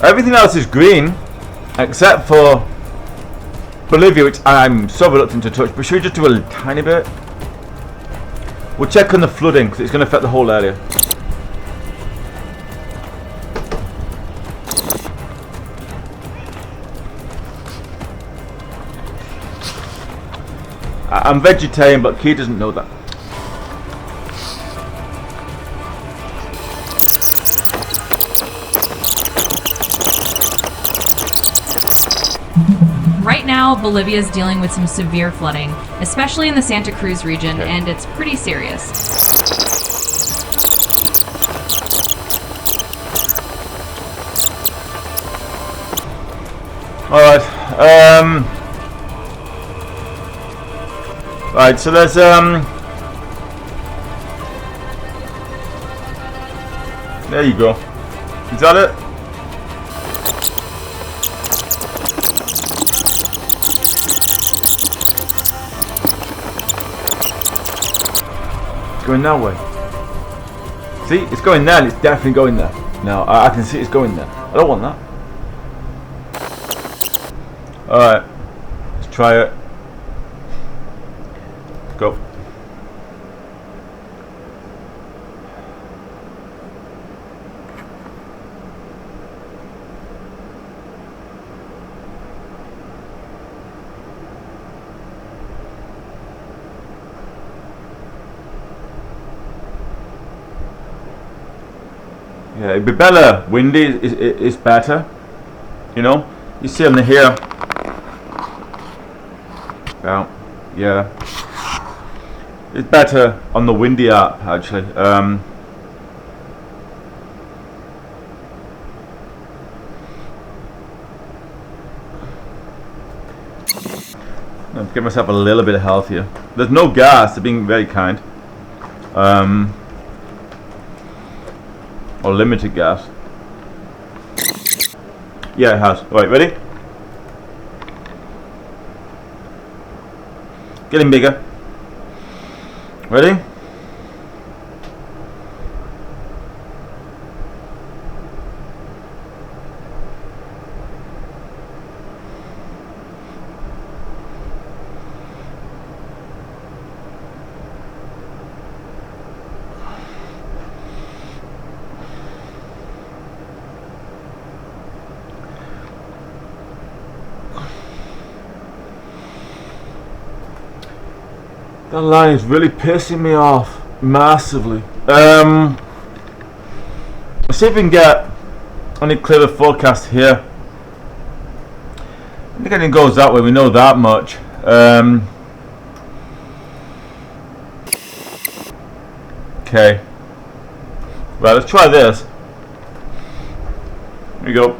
Everything else is green, except for Bolivia, which I'm so reluctant to touch. But should we just do a tiny bit? We'll check on the flooding, because it's going to affect the whole area. I'm vegetarian, but Key doesn't know that. Right now, Bolivia is dealing with some severe flooding, especially in the Santa Cruz region, and it's pretty serious. Alright, right, so there's, there you go. Is that it? It's going that way. See, it's going there, and it's definitely going there. Now, I can see it's going there. I don't want that. Alright, let's try it. Go. Yeah, it'd be better. Windy is better. You know, you see them here. Well, yeah. It's better on the windy app actually. I'll get myself a little bit healthier. There's no gas, they're being very kind. Or limited gas. Yeah, it has. Right, ready? Getting bigger. Ready? That line is really pissing me off massively. Let's see if we can get any clearer forecast here. I think it goes that way, we know that much. Okay. Right, let's try this. Here we go.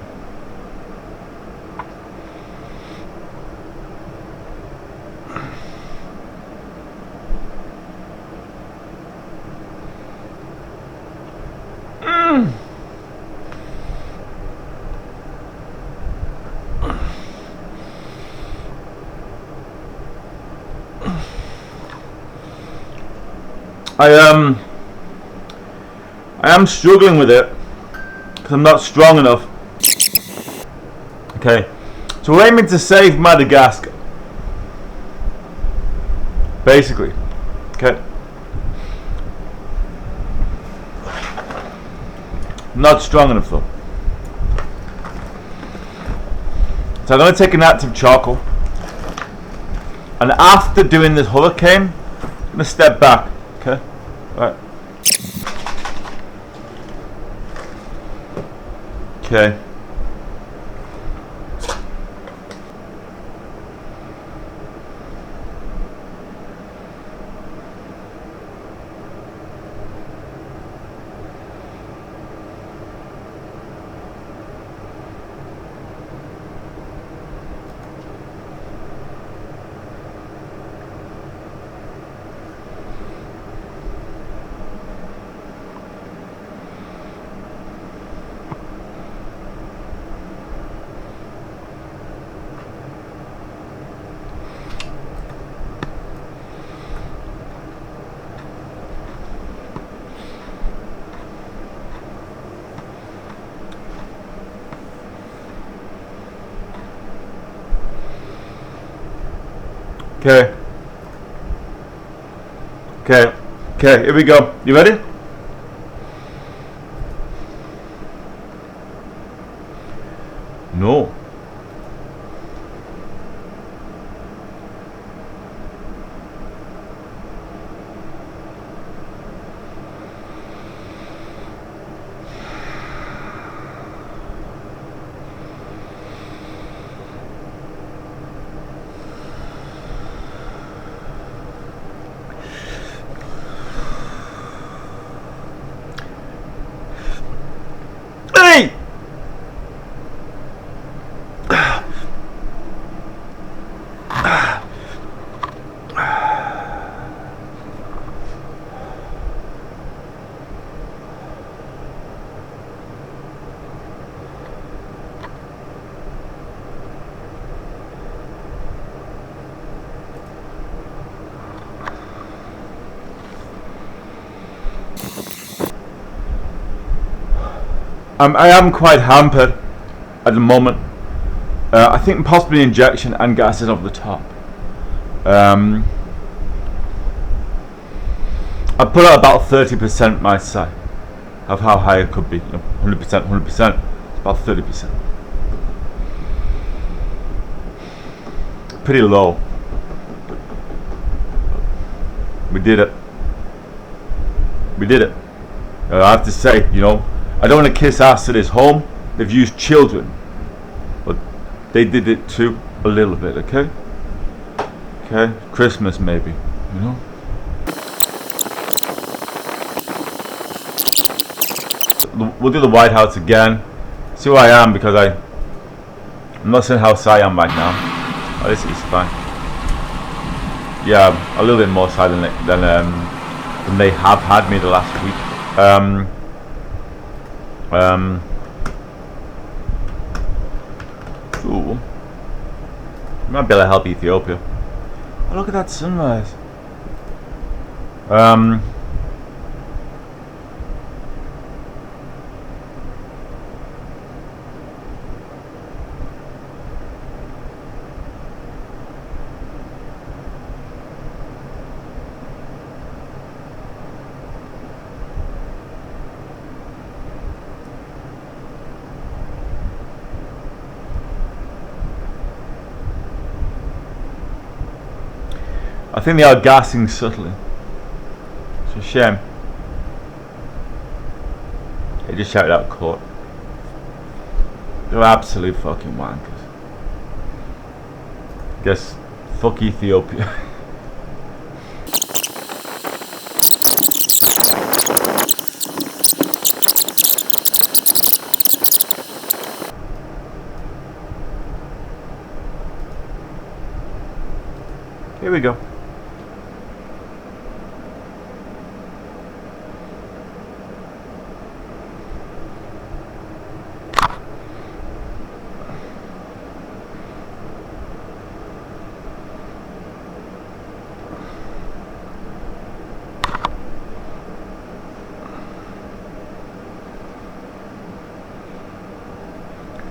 I am struggling with it because I'm not strong enough. Okay, so we're aiming to save Madagascar, basically. Okay, not strong enough though. So I'm going to take an active charcoal, and after doing this hurricane, I'm going to step back. Okay, right. Okay. Okay. Okay. Okay, here we go. You ready? No. Hey! I am quite hampered at the moment. I think possibly injection and gases over the top. I put out about 30% my side of how high it could be. 100%, 100%. It's about 30%. Pretty low. We did it. We did it. I have to say, you know, I don't want to kiss ass at his home. They've used children, but they did it too, a little bit. Okay. Okay. Christmas maybe, you know. We'll do the White House again. See who I am, because I'm not saying how high I am right now. Oh, this is fine. Yeah, a little bit more silent than they have had me the last week. Ooh. Might be able to help Ethiopia. Oh, look at that sunrise. I think they are gassing subtly. It's a shame. They just shouted out court. They're absolute fucking wankers. Guess fuck Ethiopia. Here we go.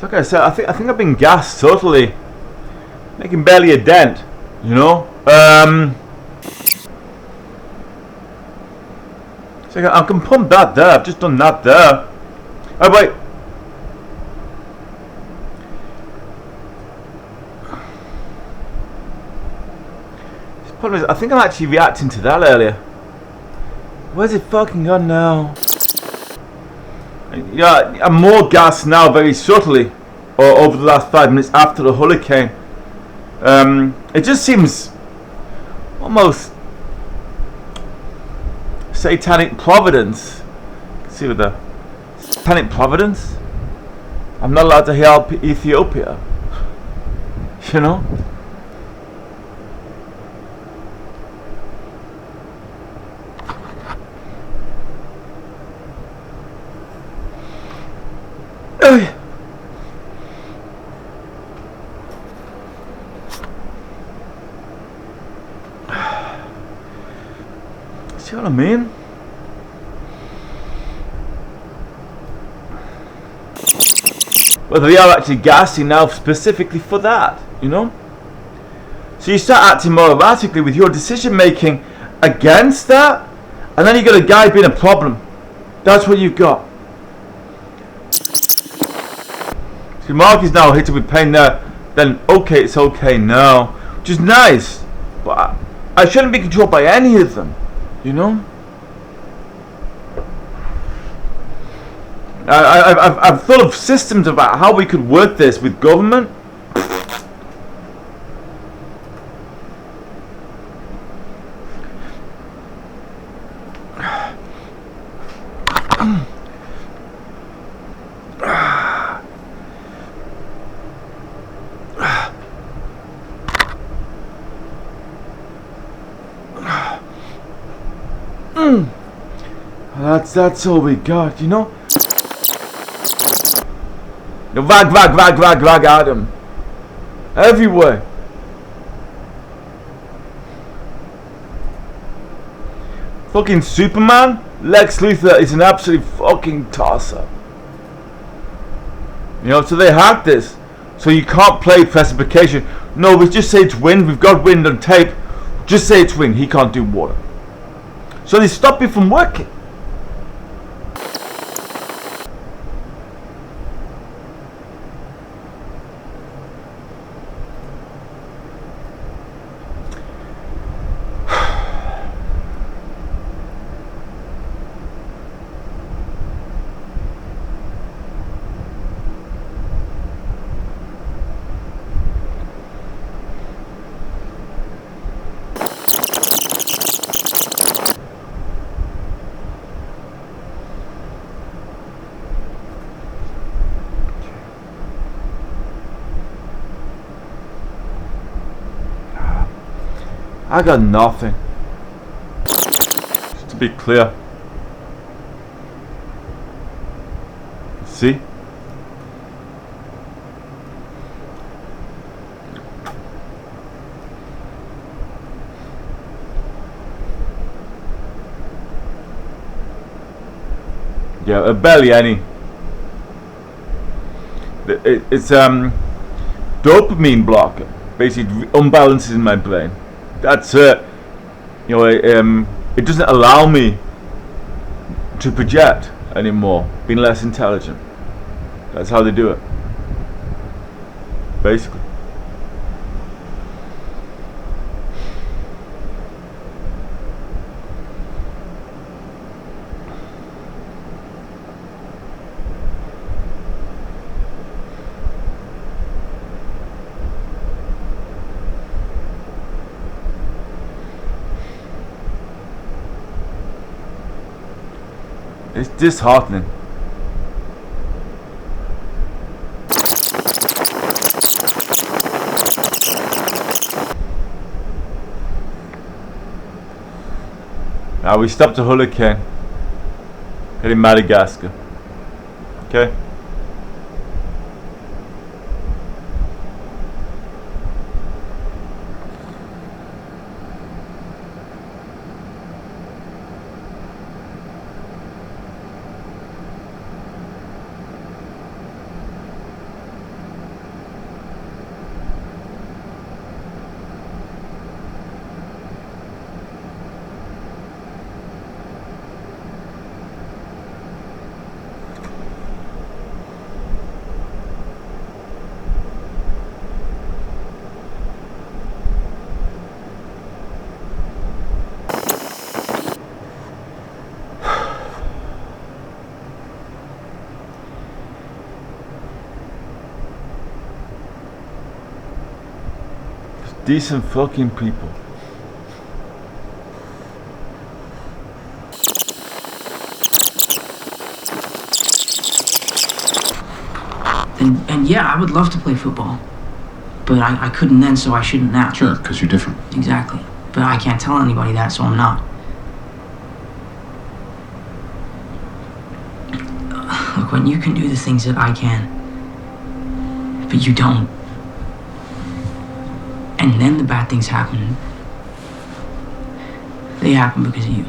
Like I said, I think I've been gassed totally, making barely a dent, you know. So I can pump that there. I've just done that there. Oh wait. The problem is, I think I'm actually reacting to that earlier. Where's it fucking gone now? Yeah, I'm more gassed now, very subtly, or over the last 5 minutes after the hurricane. It just seems almost satanic providence. See with the satanic providence. I'm not allowed to help Ethiopia. You know. See what I mean? Whether they are actually gassing now specifically for that, you know? So you start acting more erratically with your decision making against that, and then you got a guy being a problem. That's what you've got. See, Mark is now hit with pain there. Then okay, it's okay now, which is nice, but I shouldn't be controlled by any of them, you know. I've thought of systems about how we could work this with government. That's all we got, you know. Rag Adam. Everywhere. Fucking Superman, Lex Luthor is an absolute fucking tosser. You know, so they hacked this. So you can't play precipitation. No, we just say it's wind. We've got wind on tape. Just say it's wind. He can't do water. So they stop you from working. I got nothing. Just to be clear. See? Yeah, barely any. It's dopamine blocker. Basically unbalances in my brain. That's it. You know, it doesn't allow me to project anymore, being less intelligent. That's how they do it. Basically. It's disheartening. Now we stopped a hurricane in Madagascar. Okay. Decent fucking people. And yeah, I would love to play football. But I couldn't then, so I shouldn't now. Sure, because you're different. Exactly. But I can't tell anybody that, so I'm not. Look, when you can do the things that I can, but you don't, and then the bad things happen, they happen because of you.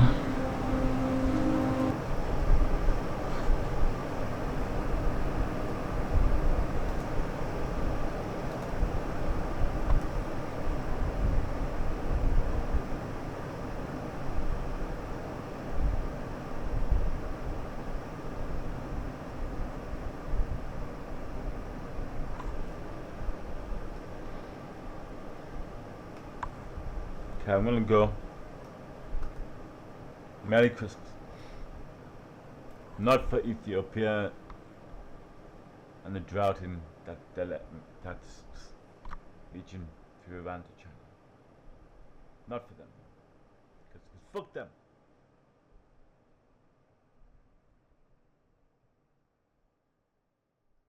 Okay, I'm gonna go. Merry Christmas. Not for Ethiopia and the drought in that region through Iran to China. Not for them. Because fuck them.